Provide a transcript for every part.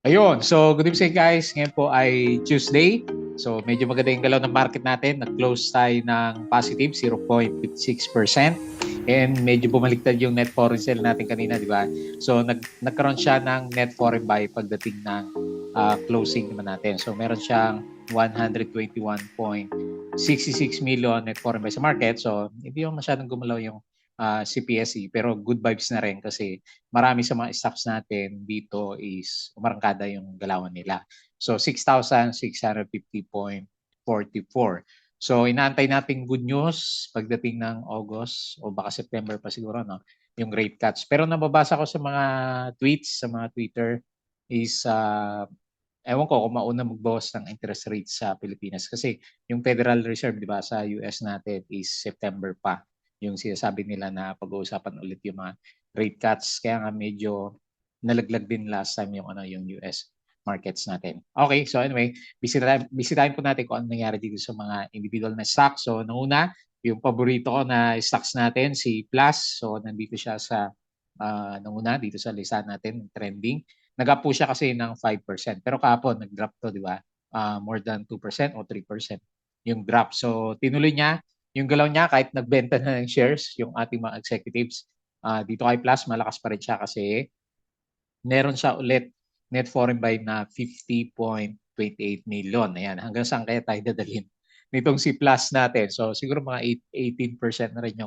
Ayun, so good evening guys. Ngayon po ay Tuesday. So medyo maganda yung galaw ng market natin. Nag-close tayo ng positive 0.56%. And medyo bumaliktad yung net foreign sale natin kanina, di ba? So nagkaroon siya ng net foreign buy pagdating ng closing naman natin. So meron siyang 121.66 million net foreign buy sa market. So hindi yung masyadong gumalaw yung CPSE, pero good vibes na rin kasi marami sa mga stocks natin dito is umarangkada yung galawan nila. So 6,650.44. So inaantay natin good news pagdating ng August o baka September pa siguro, no? Yung rate cuts. Pero nababasa ko sa mga tweets, sa mga Twitter is ewan ko kung mauna magbawas ng interest rates sa Pilipinas kasi yung Federal Reserve, di ba, sa US natin is September pa yung sinasabi nila na pag-uusapan ulit yung mga rate cuts. Kaya nga medyo nalaglag din last time yung US markets natin. Okay, so anyway, bisitahin po natin kung ano nangyari dito sa mga individual na stocks. So nauna, yung paborito ko na stocks natin, si Plus. So nandito siya sa nanguna dito sa listahan natin, trending. Nag-up po siya kasi ng 5%. Pero kahapon, nag-drop to, di ba? More than 2% o 3% yung drop. So tinuloy niya yung galaw niya kahit nagbenta na ng shares yung ating mga executives. Dito kay Plus, malakas pa rin siya kasi meron siya ulit net foreign buy na 50.28 million. Ayan, hanggang saan kaya tayo dadalhin nitong si Plus natin. So siguro mga 18% na rin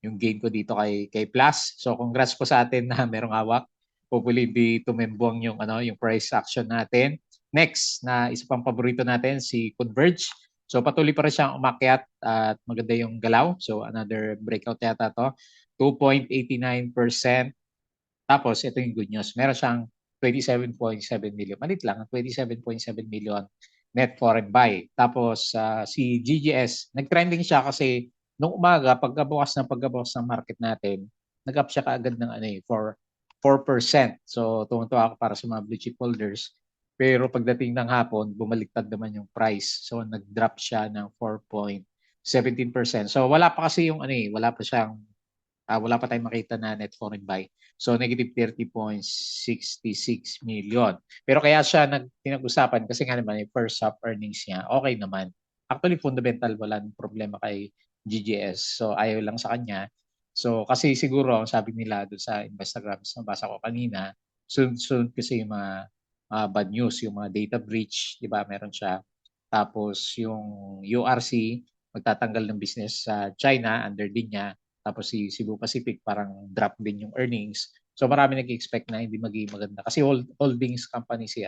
yung gain ko dito kay Plus. So congrats po sa atin na merong hawak. Hopefully hindi tumembong yung price action natin. Next na isa pang paborito natin si Converge. So patuloy pa rin siyang umakyat at maganda yung galaw. So another breakout yata to. 2.89%. Tapos ito yung good news. Meron siyang 27.7 million. Malit lang, 27.7 million net foreign buy. Tapos si GGS, nag-trending siya kasi nung umaga, pagkabukas ng market natin, nag-up siya kaagad ng for 4%. So tumuntuwa ako para sa mga blue chip holders. Pero pagdating ng hapon, bumaliktad naman yung price. So nag-drop siya ng 4.17%. So wala pa kasi wala pa siyang wala pa tayong makita na net foreign buy. So negative 30.66 million. Pero kaya siya pinag-usapan kasi nga naman yung first half earnings niya, okay naman. Actually fundamental, wala nang problema kay GGS. So ayaw lang sa kanya. So kasi siguro sabi nila doon sa Instagram, nabasa ko kanina, soon kasi yung mga bad news, yung mga data breach, di ba, meron siya. Tapos yung URC, magtatanggal ng business sa China, under din niya. Tapos si Cebu Pacific parang drop din yung earnings. So marami nag-expect na hindi magiging maganda kasi holdings company si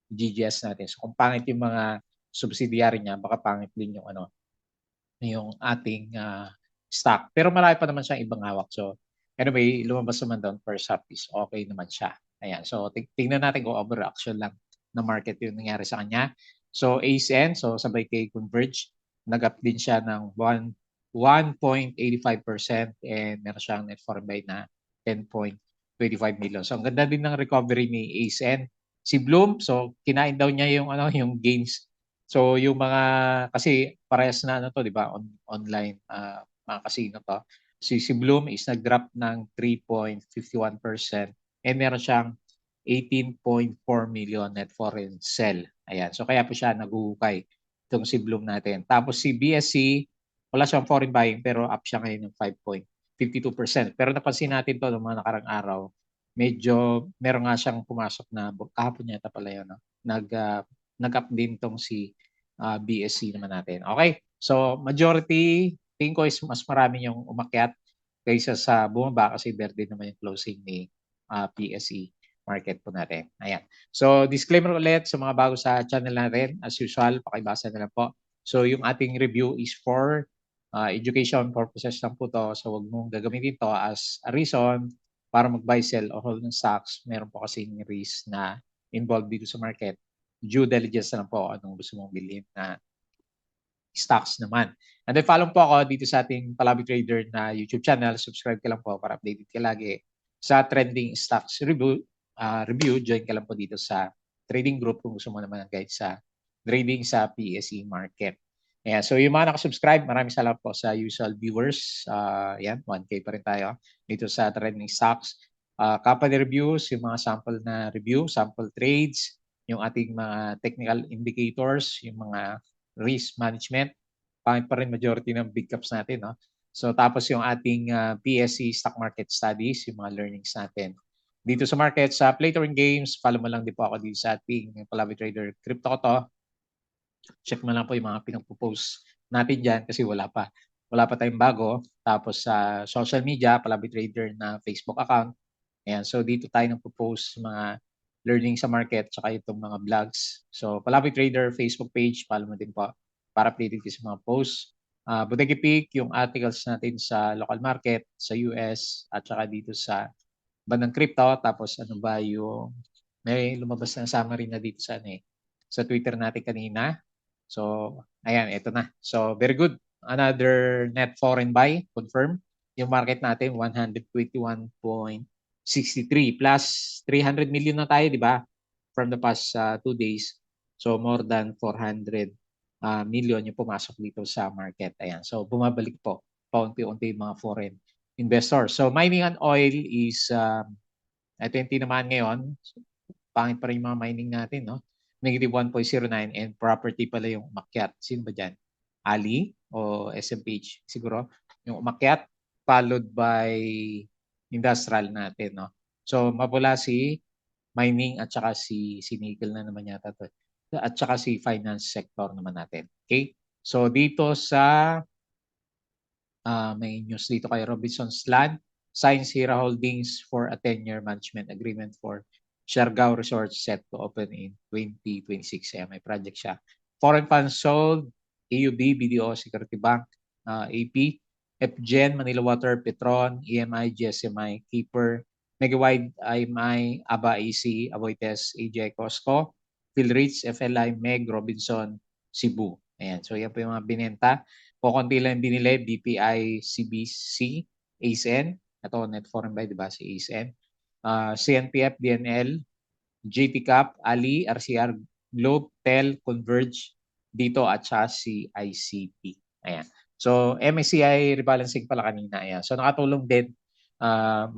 GGS natin. So kung pangit yung mga subsidiary niya, baka pangit din yung ating stock. Pero marami pa naman siyang ibang hawak. So anyway, lumabas naman doon first half is okay naman siya. Ayan. So tingnan natin kung overreaction lang na market yung nangyari sa kanya. So ASN, so sabay kay Converge, nag-up din siya ng 1.85% and meron siyang net foreign buy na 10.25 million. So ang ganda din ng recovery ni ASN. Si Bloom, so kinain daw niya yung gains. So yung mga kasi parehas na 'di ba? Online mga casino to. Si Bloom is nag-drop ng 3.51% and meron siyang 18.4 million net foreign sell. Ayan. So kaya po siya naguhukay itong si Bloom natin. Tapos si BSC, wala siyang foreign buying pero up siya ngayon ng 5.52%. Pero napansin natin to ng mga nakarang araw, medyo meron nga siyang pumasok na kahapon yata pala yun, no? Nag-up din tong si BSC naman natin. Okay? So majority, tingin ko is mas marami yung umakyat kaysa sa bumaba kasi verde naman yung closing ni PSE market po natin. Ayan. So disclaimer ulit sa mga bago sa channel natin. As usual, pakibasa na lang po. So yung ating review is for education purposes lang po to. So huwag mong gagamitin to as a reason para mag-buy, sell, o hold ng stocks. Meron po kasing risk na involved dito sa market. Due diligence na lang po anong gusto mong bilhin na stocks naman. And then follow po ako dito sa ating Palabi Trader na YouTube channel. Subscribe ka lang po para updated ka lagi sa trending stocks review. Join ka lang po dito sa trading group kung gusto mo naman ng guide sa trading sa PSE market. Ayan. So yung mga nakasubscribe, maraming salamat po sa usual viewers. Yan, 1K pa rin tayo dito sa trending stocks. company reviews, yung mga sample na review, sample trades, yung ating mga technical indicators, yung mga risk management, pangit pa rin majority ng big caps natin, no? So tapos yung ating PSE stock market studies, yung mga learnings natin. Dito sa market, sa Play to Earn Games, follow mo lang din po ako dito sa ating Palabi Trader Crypto ko to. Check mo lang po yung mga pinagpo-post natin dyan kasi wala pa. Wala pa tayong bago. Tapos sa social media, Palabi Trader na Facebook account. Ayan, so dito tayo nagpo-post mga learning sa market tsaka itong mga vlogs. So Palabi Trader Facebook page, follow mo din po para updated ka sa mga posts. Bodega Peak, yung articles natin sa local market, sa US, at saka dito sa bandang crypto. Tapos ano ba yung may lumabas na summary na dito sa sa Twitter natin kanina. So, ayan, ito na. So, very good. Another net foreign buy, confirm. Yung market natin, 121.63 plus 300 million na tayo, di ba? From the past 2 days. So, more than 400 million yung pumasok dito sa market. Ayan. So, bumabalik po paunti-unti yung mga foreign investors. So, mining and oil is, ito yung tinamaan ngayon. Pangit pa rin yung mga mining natin, no? Negative 1.09 and property pala yung umakyat. Sino ba dyan? Ali o SMPH? Siguro yung umakyat followed by industrial natin, no? So mapula si mining at saka si nickel na naman yata to. At saka si finance sector naman natin. Okay? So dito sa may news dito kay Robinson's Land, signs Hira Holdings for a 10-year management agreement for Siargao Resort set to open in 2026. Ayan, may project siya. Foreign funds sold, AUB, BDO, Security Bank, AP, FGen, Manila Water, Petron, EMI, GSMI, Keeper, Megawide, IMI, ABA, AC, Avoites, AJ Costco, Philrich, FLI, Meg, Robinson, Cebu. Ayan, so yan po yung mga binenta. Kukunti lang binili, BPI, CBC, ASN. Ito, net foreign buy, di ba? Si ASN. CNPF, DNL, JT Cap, Ali, RCR, Globe, Tel, Converge, dito at saka si ICT. Ayan. So, MSCI rebalancing pala kanina. Ayan. So, nakatulong din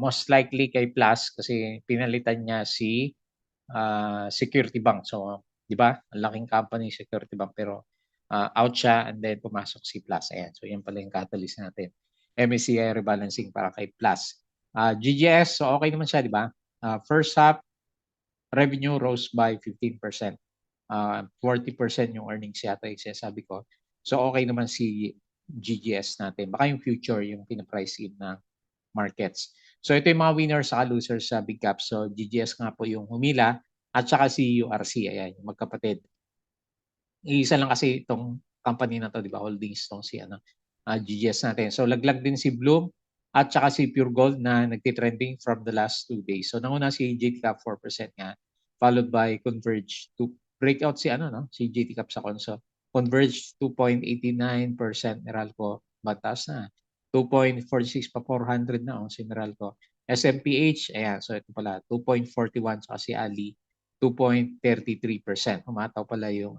most likely kay Plus kasi pinalitan niya si Security Bank. So, di ba? Ang laking company, Security Bank, pero out siya and then pumasok si Plus. Ayan. So, yan pala yung catalyst natin. MSCI rebalancing para kay Plus. GGS, so okay naman siya, di ba? First half, revenue rose by 15%. 40% yung earnings yata yung sinasabi ko. So, okay naman si GGS natin. Baka yung future, yung pinaprice in ng markets. So ito yung mga winners sa losers sa big cap. So GGS nga po yung humila at saka si URC, ayan, yung magkapatid. Iisa lang kasi itong company na to, di ba? Holdings tong si GGS natin. So laglag din si Bloom at saka si Pure Gold na nagtitrending from the last 2 days. So nanguna si JT Cap 4% nga, followed by Converge to breakout si si JT Cap sa Conso. Converge 2.89%, Meralco batas na. 2.46 pa 400 na si Meralco. SMPH, ayan, so ito pala 2.41 saka si Ali 2.33%. Humataw pala yung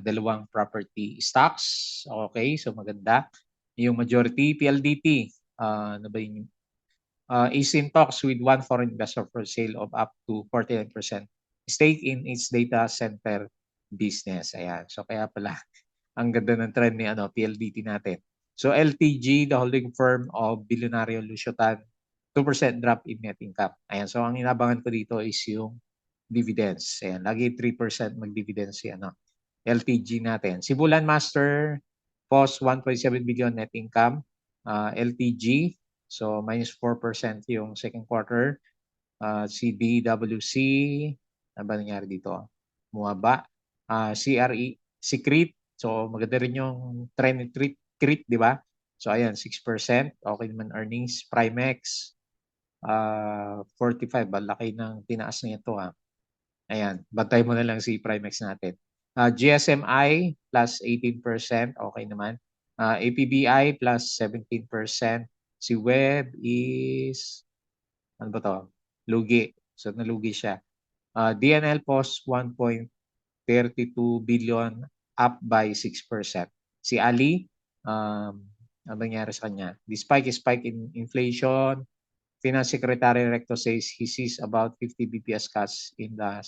dalawang property stocks. Okay, so maganda. Yung majority PLDT, ano ba yun? Is in talks with one foreign investor for sale of up to 49% stake in its data center business. Ayan. So kaya pala ang ganda ng trend ni PLDT natin. So LTG, the holding firm of Billionario Lusiotan, 2% drop in net income. Ayan. So ang inabangan ko dito is yung dividends. Ayan. Lagi 3% mag-dividends si LTG natin. Si Bulan Master, post 1.7 billion net income. LTG, so minus 4% yung second quarter. Si DWC, ano ba nangyari dito? Bumaba. CRE, si CREET, so maganda rin yung trend ni CREET, di ba? So ayan, 6%. Okay naman earnings. Primex, 45. Laki ng tinaas na ito ha. Ayan, bantay mo na lang si Primex natin. GSMI plus 18%, okay naman. APBI plus 17%. Si Web is, ano ba to? Lugi. So nalugi siya. DNL post 1.32 billion, up by 6%. Si Ali, ano nangyari sa kanya? Despite spike in inflation, Finance Secretary Recto says he sees about 50 BPS cuts in the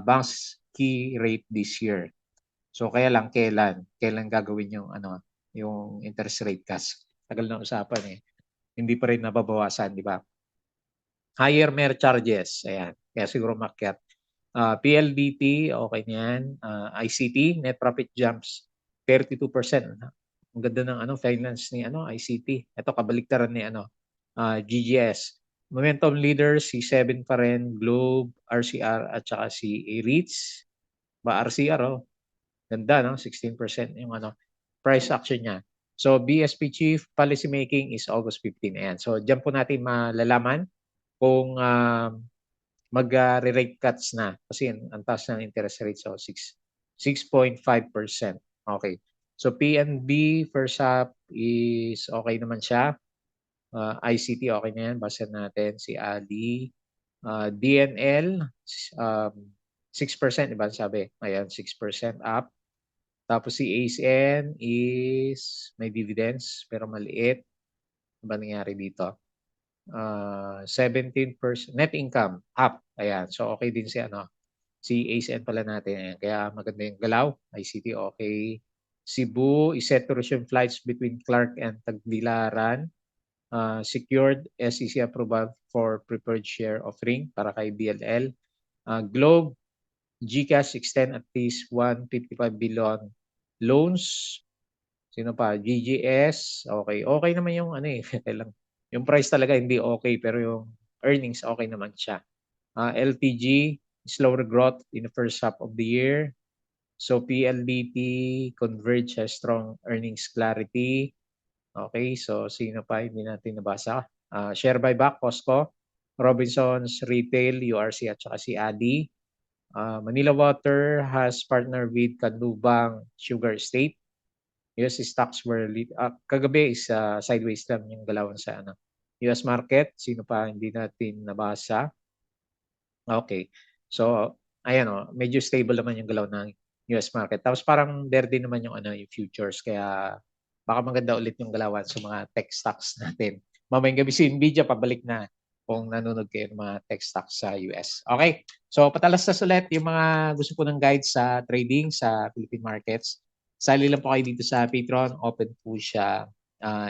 bank's key rate this year. So kaya lang kailan gagawin yung yung interest rate cuts? Tagal na usapan eh. Hindi pa rin nababawasan, di ba? Higher mere charges, ayan. Kaya siguro makyat. PLDT, okay na yan. ICT, net profit jumps 32%. Ang ganda ng finance ni ICT. Ito kabaliktaran ni GGS. Momentum leaders, si 7 pa rin, Globe, RCR at saka si REITs. RCR ganda 16% yung price action niya. So BSP chief policy making is August 15. Ayan. So diyan po natin malalaman kung mag-rate cuts na kasi ang taas ng interest rate, so 6.5%. Okay. So PNB first up is okay naman siya. ICT okay na yan. Basa natin si Ali. DNL 6%, diba sabi? Ayan, 6% up. Tapos si ACN is may dividends pero maliit. Ano ba nangyari dito? 17% net income up. Ayan. So okay din si ACN pala natin. Ayan. Kaya maganda yung galaw. ICT okay. Cebu is set to resume flights between Clark and Tagbilaran. Secured SEC approval for preferred share offering para kay BLL. Globe, GCash extend at least 155 billion loans. Sino pa? GGS, okay. Okay naman yung yung price talaga hindi okay pero yung earnings okay naman siya. LTG, slower growth in the first half of the year. So PLDT, Converge has strong earnings clarity. Okay, so sino pa hindi natin nabasa? Share buyback, Costco, Robinsons Retail, URC at saka si ADI. Manila Water has partnered with Kanlubang Sugar Estate. US stocks were kagabi is sideways lang yung galawan sa US market. Sino pa hindi natin nabasa? Okay. So ayan medyo stable naman yung galaw ng US market. Tapos parang there din naman yung yung futures, kaya baka maganda ulit yung galawan sa mga tech stocks natin. Mamayang gabi si Nvidia pabalik na kung nanonood kayo ng mga tech stocks sa US. Okay. So patalastas ulit yung mga gusto po ng guides sa trading sa Philippine markets. Sali lang po kayo dito sa Patreon. Open po siya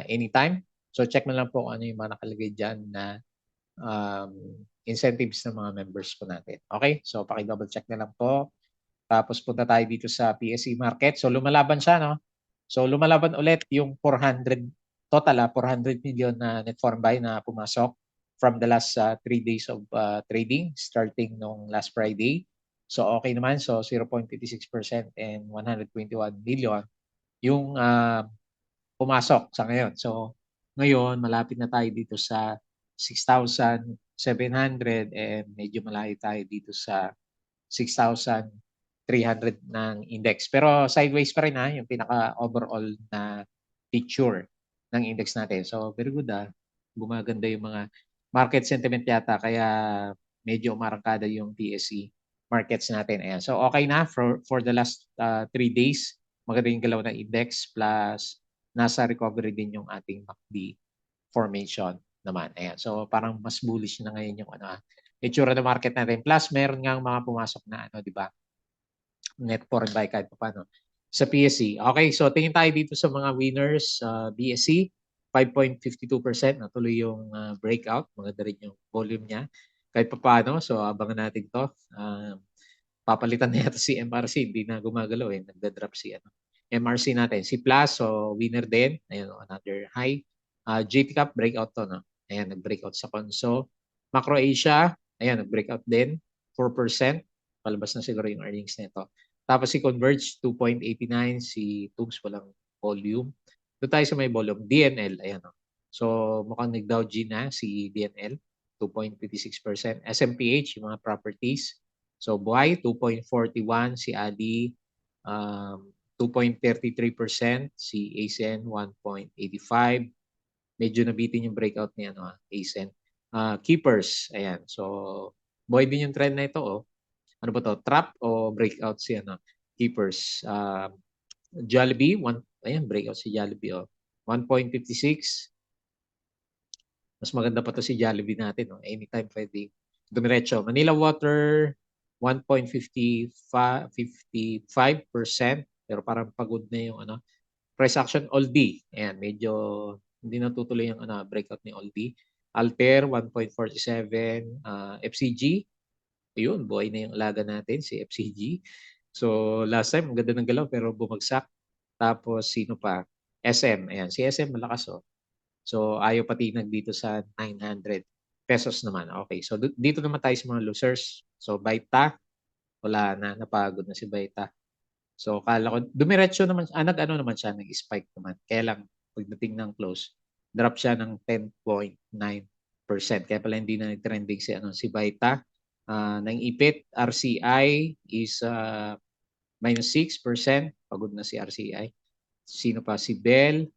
anytime. So check mo lang po kung ano yung mga nakalagay dyan na incentives ng mga members po natin. Okay? So paki-double check na lang po. Tapos punta tayo dito sa PSE market. So lumalaban siya, no? So lumalaban ulit yung 400 total 400 million na net foreign buy na pumasok from the last 3 days of trading starting nung last Friday. So okay naman. So 0.56% and 121 million yung pumasok sa ngayon. So ngayon malapit na tayo dito sa 6,700 and medyo malayo tayo dito sa 6,300 ng index. Pero sideways pa rin yung pinaka-overall na picture ng index natin. So very good Gumaganda yung mga market sentiment yata kaya medyo umarangkada yung PSE markets natin. Ayan. So okay na for the last 3 days. Maganda yung galaw ng index plus nasa recovery din yung ating MACD formation naman. Ayan. So parang mas bullish na ngayon yung itsura ng market natin. Plus meron nga mga pumasok na di ba? Net foreign buy kahit paano sa PSE. Okay, so tingin tayo dito sa mga winners. BSE 5.52%, natuloy yung breakout. Maganda rin yung volume niya kahit paano. So abangan natin to. Papalitan na yata si MRC, hindi na gumagalaw nagda-drop si MRC natin. Si Plus, so winner din. Ayun, another high. JT Cap, breakout to, no? Ayan, nag-breakout sa Conso. Macro Asia, ayan, nag-breakout din. 4%. Palabas na siguro yung earnings nito. Tapos si Converge, 2.89. Si Tubes, walang volume. Doon tayo sa may volume. DNL, ayan, no? So, mukhang nag-Dow G na si DNL. 2.56%. SMPH, yung mga properties. So, Buhay, 2.41. Si ADI, 2.33%. Si ASEN, 1.85. Medyo nabitin yung breakout ni ASEN. Keepers, ayan. So, buhay din yung trend na ito. Ano ba to? Trap o breakout si Keepers. Jollibee, ayan, breakout si Jollibee. 1.56. Mas maganda pa to si Jollibee natin, no? Anytime pwede dumiretso. Manila Water, 1.55%, pero parang pagod na yung ano. Price action Aldi. Ayan, medyo hindi natutuloy yung ano, breakout ni Aldi. Alter, 1.47. FCG, ayun, buhay na yung alaga natin, si FCG. So, last time, ang ganda ng galaw, pero bumagsak. Tapos, sino pa? SM. Ayan, si SM malakas, oh. So, ayaw patinag dito sa 900 pesos naman. Okay, so dito naman tayo sa mga losers. So, Baita, wala na, napagod na si Baita. So, kala ko, dumiretso naman, nag-ano naman siya, nag-spike naman. Kaya lang, pagdating ng close, drop siya ng 10.9%. Kaya pala hindi na nag-trending si, si Baita. Nang ipit, RCI is minus 6%. Pagod na si RCI. Sino pa? Si Bell,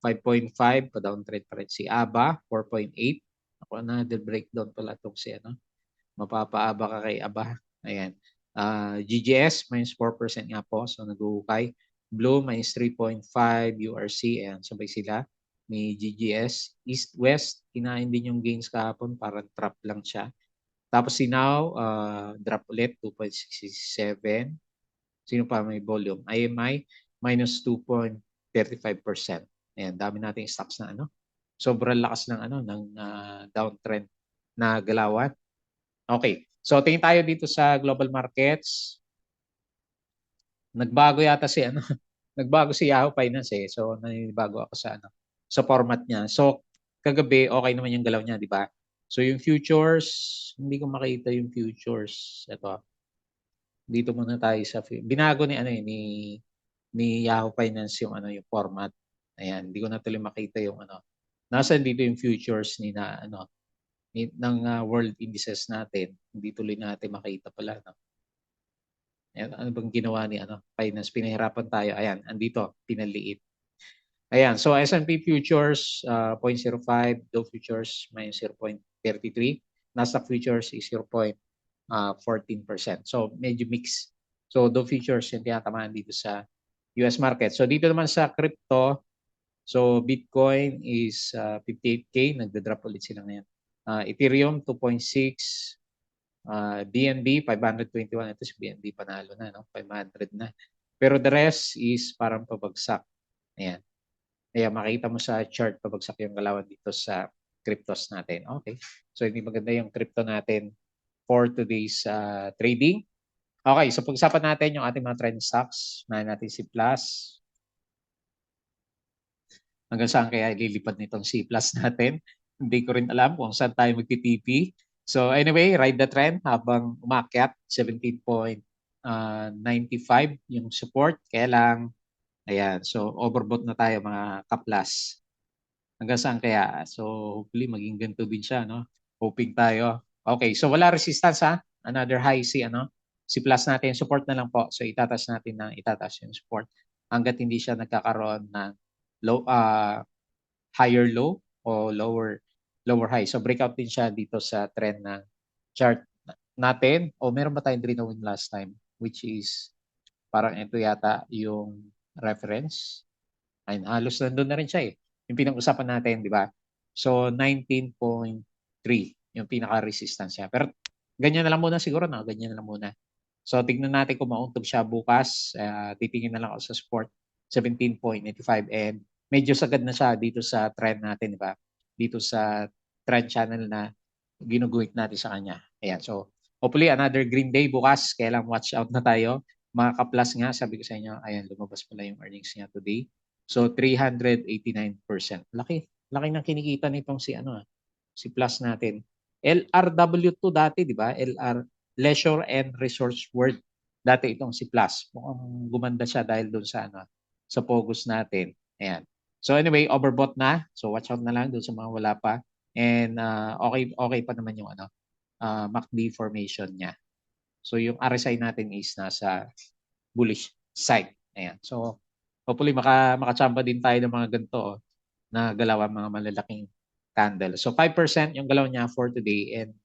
5.5, pa-downtrend pa rin. Si ABA, 4.8. Ako, another breakdown pala itong si mapapaaba ka kay ABA. Ayan. GGS, minus 4% nga po. So, nag-uukay. Blue, minus 3.5. URC, ayan, sabay sila ni GGS. East-West, kinain din yung gains kahapon. Parang trap lang siya. Tapos si Now, drop ulit, 2.67. Sino pa may volume? IMI, minus 2.35%. Ayan, dami nating stocks na sobrang lakas ng ng downtrend na galawan. Okay. So tingin tayo dito sa global markets. Nagbago yata si nagbago si Yahoo Finance eh. So nanibago ako sa sa format niya. So kagabi okay naman yung galaw niya, di ba? So yung futures, hindi ko makita yung futures. Ito. Dito muna tayo sa binago ni ni Yahoo Finance yung yung format. Ayan, hindi ko na tuloy makita yung Nasaan dito yung futures ni na ng world indices natin. Hindi tuloy natin makita pala Ayan, ano bang ginawa ni Finance? Pinahirapan tayo. Ayan, andito, pinaliit. Ayan, so S&P futures 0.05, Dow futures minus 0.33, Nasdaq futures is 0.14%. So medyo mix. So Dow futures yung tinatamaan dito sa US market. So dito naman sa crypto, so Bitcoin is 58K, nagda-drop ulit sila ngayon. Ethereum 2.6, BNB 521, ito si BNB panalo na 500 na. Pero the rest is parang pabagsak. Ayan. Kaya makita mo sa chart pabagsak yung galawan dito sa cryptos natin. Okay. So hindi maganda yung crypto natin for today's trading. Okay, so pag-usapan natin yung ating mga trend stocks. Unahin natin si Plus. Hanggang saan kaya ililipad nitong C plus natin? Hindi ko rin alam kung saan tayo magti-TP. So anyway, ride the trend habang umakyat, 17.95 yung support. Kaya lang, ayan, so overbought na tayo mga kaplas. Hanggang saan kaya? So hopefully maging ganito din siya, no? Hoping tayo. Okay, so wala resistance ha. Another high si plus natin. Support na lang po. So itatas natin ng itatas yung support hanggat hindi siya nagkakaroon ng low, higher low o lower high. So breakout din siya dito sa trend ng chart natin. O meron ba tayong drinawin last time? Which is parang ito yata yung reference. Ay, halos nandun na rin siya eh. Yung pinag-usapan natin, di ba? So 19.3 yung pinaka-resistance niya. Pero ganyan na lang muna siguro, no? Ganyan na lang muna. So tignan natin kung mauntog siya bukas. Titingin na lang ako sa support 17.85 and medyo sagad na siya dito sa trend natin, di ba? Dito sa trend channel na ginuguhit natin sa kanya. Ayan, so hopefully another green day bukas. Kaya lang watch out na tayo. Mga kaplas nga, sabi ko sa inyo, ayan, lumabas pala yung earnings niya today. So 389%. Laki. Laki ng kinikita nitong si Plus natin. LRW2 dati, di ba? Leisure and Resource World. Dati itong si Plus. Mukhang gumanda siya dahil doon sa sa Pogos natin. Ayan. So anyway, overbought na. So watch out na lang doon sa mga wala pa. And okay pa naman yung MACD formation niya. So yung RSI natin is nasa bullish side. Ayan. So hopefully makachamba din tayo ng mga ganito na galawan, mga malalaking candle. So 5% yung galaw niya for today and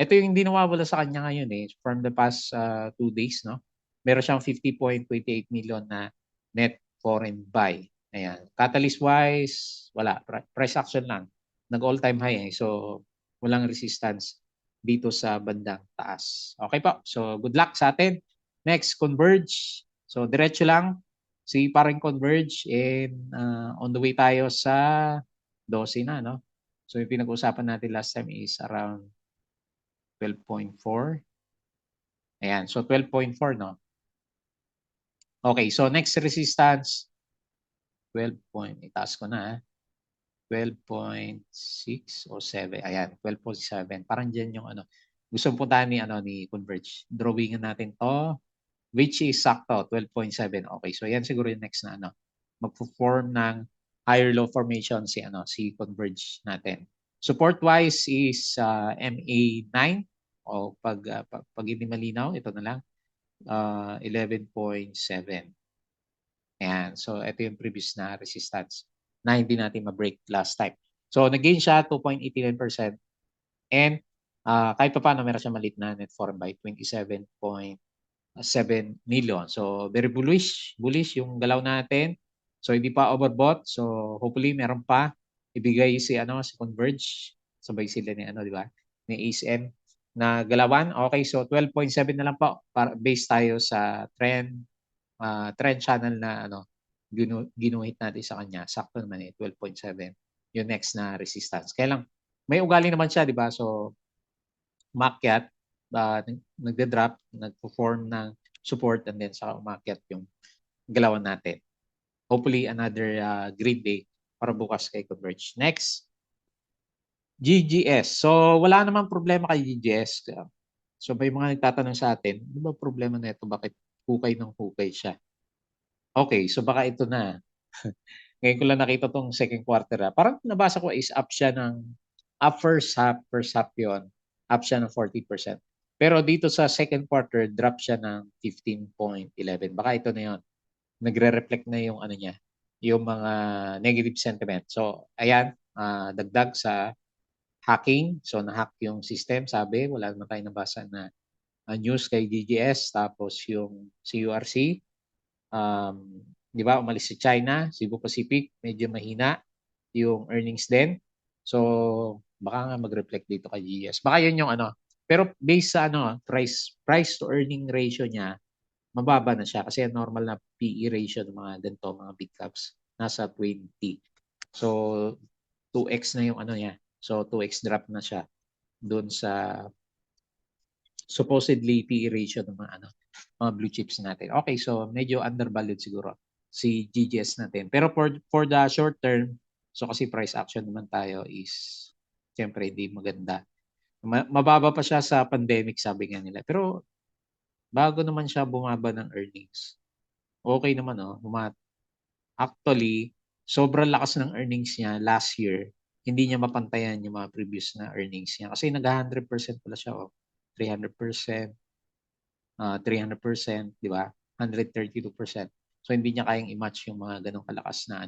ito yung hindi nawawala sa kanya ngayon from the past 2 days, no? Meron siyang 50.28 million na net foreign buy. Ayan. Catalyst wise, wala. Price action lang. nag all-time high eh. So, walang resistance dito sa bandang taas. Okay po. So, good luck sa atin. Next, Converge. So, diretso lang. Si parang Converge and on the way tayo sa 12 na, no? So, yung pinag-usapan natin last time is around 12.4. Ayan. So, 12.4, no? Okay. So, next resistance, 12 point. Itaas ko na, 12.6 o 7. Ayan, 12.7. Parang dyan yung ano. Gusto puntahan ni Converge. Drawingan natin to, which is sakto, 12.7. Okay, so yan siguro yung next na magpo-form ng higher low formation si Converge natin. Support wise is MA9 o pag hindi malinaw, ito na lang 11.7. Ayan, so ito yung previous na resistance na hindi natin ma-break last time. So nag-gain siya 2.89% and kahit pa paano meron siya maliit na net form by 27.7 million. So very bullish yung galaw natin. So hindi pa overbought. So hopefully meron pa ibigay si Converge. Sabay sila ni di ba? Ni ACM na galawan. Okay, so 12.7 na lang po para base tayo sa trend channel na ginuhit natin sa kanya. Sakto naman 12.7 yung next na resistance. Kaya lang may ugali naman siya, di ba? So umakyat, nagde-drop, nagpo-form ng support and then saka umakyat yung galawan natin. Hopefully another great day para bukas kay Converge. Next, GGS. So wala namang problema kay GGS. So may mga nagtatanong sa atin, ano ba problema nito? Bakit hukay ng hukay siya? Okay, so baka ito na. Ngayon ko lang nakita tong second quarter. Parang nabasa ko is up siya ng first half yun. Up siya ng 40%. Pero dito sa second quarter, drop siya ng 15.11. Baka ito na yun. Nagre-reflect na yung niya, yung mga negative sentiment. So, ayan, dagdag sa hacking. So, na-hack yung system. Sabi, wala naman tayo nabasa na news kay DGS. Tapos yung CURC. Di ba, umalis si China, Cebu Pacific, medyo mahina yung earnings din. So, baka nga mag-reflect dito kay GS. Baka yun yung Pero based sa price to earning ratio niya, mababa na siya kasi normal na PE ratio ng mga ganito, mga big caps, nasa 20. So, 2x na yung niya. So, 2x drop na siya doon sa supposedly PE ratio ng mga blue chips natin. Okay, so medyo undervalued siguro si GGS natin. Pero for the short term, so kasi price action naman tayo is siyempre hindi maganda. Mababa pa siya sa pandemic sabi nga nila. Pero bago naman siya bumaba ng earnings. Okay naman Actually, sobrang lakas ng earnings niya last year. Hindi niya mapantayan yung mga previous na earnings niya. Kasi nag-100% pala siya. 300%. 300%, di ba? 132%. So hindi niya kayang i-match yung mga ganong kalakas na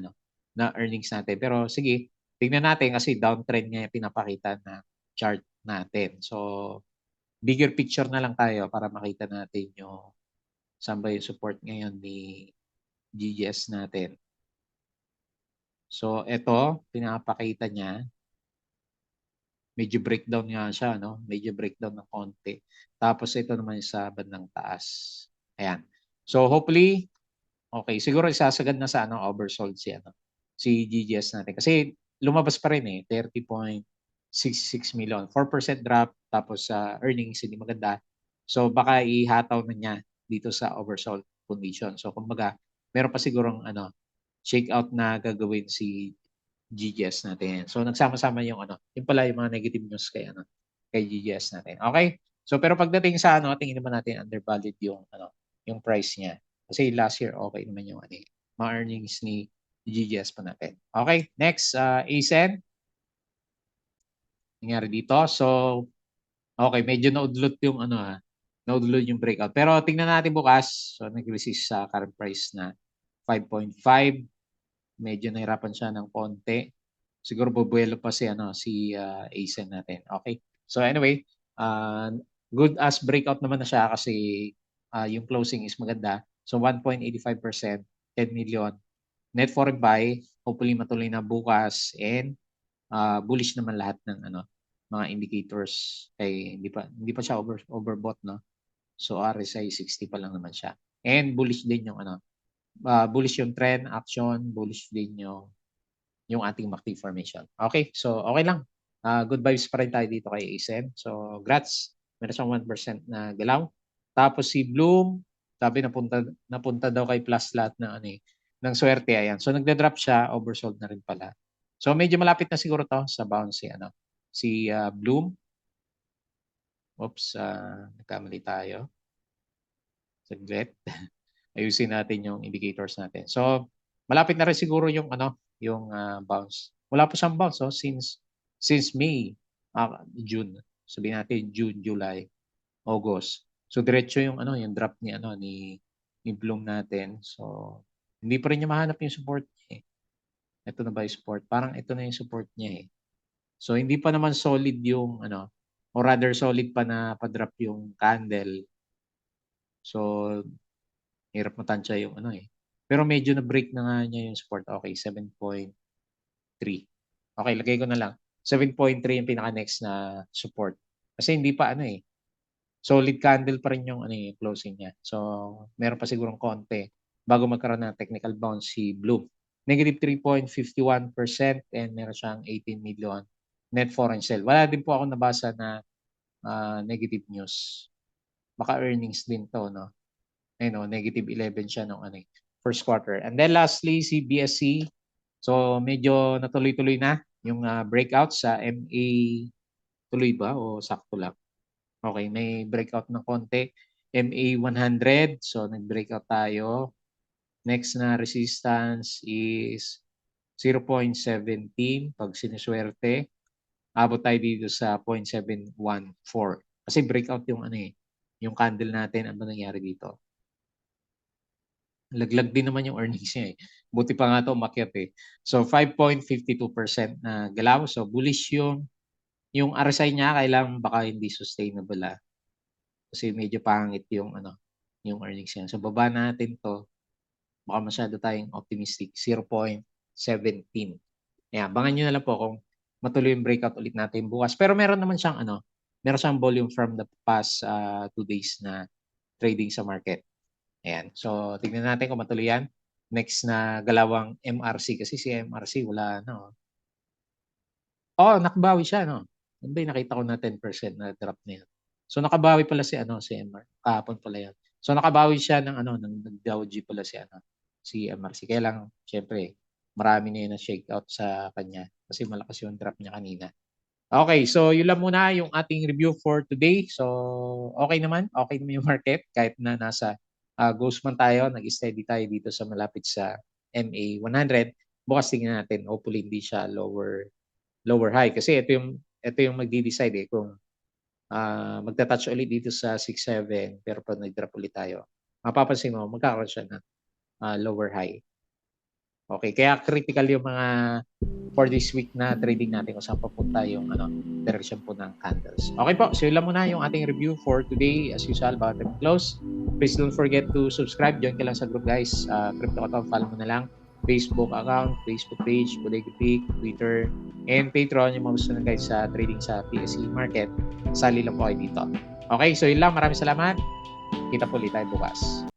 na earnings natin. Pero sige, tingnan natin kasi downtrend niya yung pinapakita na chart natin. So bigger picture na lang tayo para makita natin yung saan ba yung support ngayon ni GGS natin. So ito, pinapakita niya medyo breakdown nga siya, no? Medyo breakdown ng konti. Tapos ito naman sa bandang taas. Ayan. So hopefully, okay, siguro isasagad na sa oversold si GGS natin. Kasi lumabas pa rin 30.66 million. 4% drop tapos sa earnings hindi maganda. So baka ihataw na niya dito sa oversold condition. So kumbaga, meron pa sigurong shake out na gagawin si GGS natin. So nagsama-sama yung yung pala yung mga negative news kay GGS natin. Okay? So pero pagdating sa tingin naman natin undervalued yung price niya. Kasi last year okay naman yung mga earnings ni GGS pa natin. Okay? Next, ASEN. Nangyari dito. So okay, medyo naudlot yung naudlot yung breakout. Pero tingnan natin bukas. So nag-resist sa current price na 5.5. Medyo nahirapan siya ng konti. Siguro bubuelo pa si ASEN natin. Okay. So anyway, good as breakout naman na siya kasi yung closing is maganda. So 1.85%, 10 million. Net foreign buy, hopefully matuloy na bukas and bullish naman lahat ng mga indicators. Kay hindi pa siya overbought, no? So RSI 60 pa lang naman siya. And bullish din yung bullish yung trend, action, bullish din yung ating MACD formation. Okay, so okay lang. Good vibes pa rin tayo dito kay ASM. So, grats. Meron siyang 1% na galaw. Tapos si Bloom, sabi napunta daw kay plus lahat ng swerte. Ayan. So, nagde-drop siya. Oversold na rin pala. So, medyo malapit na siguro to sa bounce si Bloom. Oops, nagkamali tayo. Saglit. Ayusin natin yung indicators natin. So, malapit na rin siguro yung bounce. Wala pa siyang bounce since May, June. Sabihin natin June, July, August. So diretso yung drop ni Bloom natin. So hindi pa rin niya mahanap yung support niya eh. Ito na ba yung support? Parang ito na yung support niya eh. So hindi pa naman solid yung or rather solid pa na pa-drop yung candle. So hirap matansya yung Pero medyo na-break na nga niya yung support. Okay, 7.3. Okay, lagay ko na lang. 7.3 yung pinaka-next na support. Kasi hindi pa solid candle pa rin yung yung closing niya. So, meron pa sigurong konti bago magkaroon ng technical bounce si Bloom. Negative 3.51% and meron siyang 18 million net foreign sale. Wala din po ako nabasa na negative news. Baka earnings din to, no? Negative 11 siya nung first quarter. And then lastly, si BSC. So, medyo natuloy-tuloy na yung breakout sa MA. Tuloy ba o sakto lang? Okay, may breakout ng konti. MA 100. So, nag-breakout tayo. Next na resistance is 0.17 pag sinuswerte. Abot tayo dito sa 0.714. Kasi breakout yung yung candle natin. Ano nangyari dito? Laglag din naman yung earnings niya eh. Buti pa nga ito umakyat eh. So 5.52% na galaw. So bullish yung RSI niya, kailangan baka hindi sustainable Kasi medyo pangit yung yung earnings niya. So baba natin to. Baka masyado tayong optimistic. 0.17. Ayan, abangan nyo na lang po kung matuloy yung breakout ulit natin bukas. Pero meron naman siyang meron siyang volume from the past 2 days na trading sa market. Ayan. So, tignan natin kung matuloy yan. Next na galawang MRC. Kasi si MRC, wala nakabawi siya, no? Ano ba yung nakita ko na 10% na drop na yan? So, nakabawi pala si MR. Kahapon pala yan. So, nakabawi siya ng nag-Dow G pala si MRC. Kaya lang, syempre, marami na yun na shake out sa kanya. Kasi malakas yung drop niya kanina. Okay, so yun lang muna yung ating review for today. So, okay naman yung market kahit na nasa ghost man tayo, nag-steady tayo dito sa malapit sa MA 100. Bukas tingnan natin, hopefully hindi siya lower high kasi ito yung magdi-decide kung magta-touch ulit dito sa 6.7 pero pag nag-drop ulit tayo, mapapansin mo magkakaroon siya ng lower high. Okay, kaya critical yung mga for this week na trading natin kung saan papunta yung direction po ng candles. Okay po, so yun lang muna yung ating review for today. As usual, bago tayo close, please don't forget to subscribe. Join ka lang sa group guys. Crypto Katom, follow mo na lang. Facebook account, Facebook page, Bodega Peak, Twitter, and Patreon yung mga gusto na guys sa trading sa PSE market. Sali lang po kayo dito. Okay, so yun lang. Maraming salamat. Kita po ulit tayo bukas.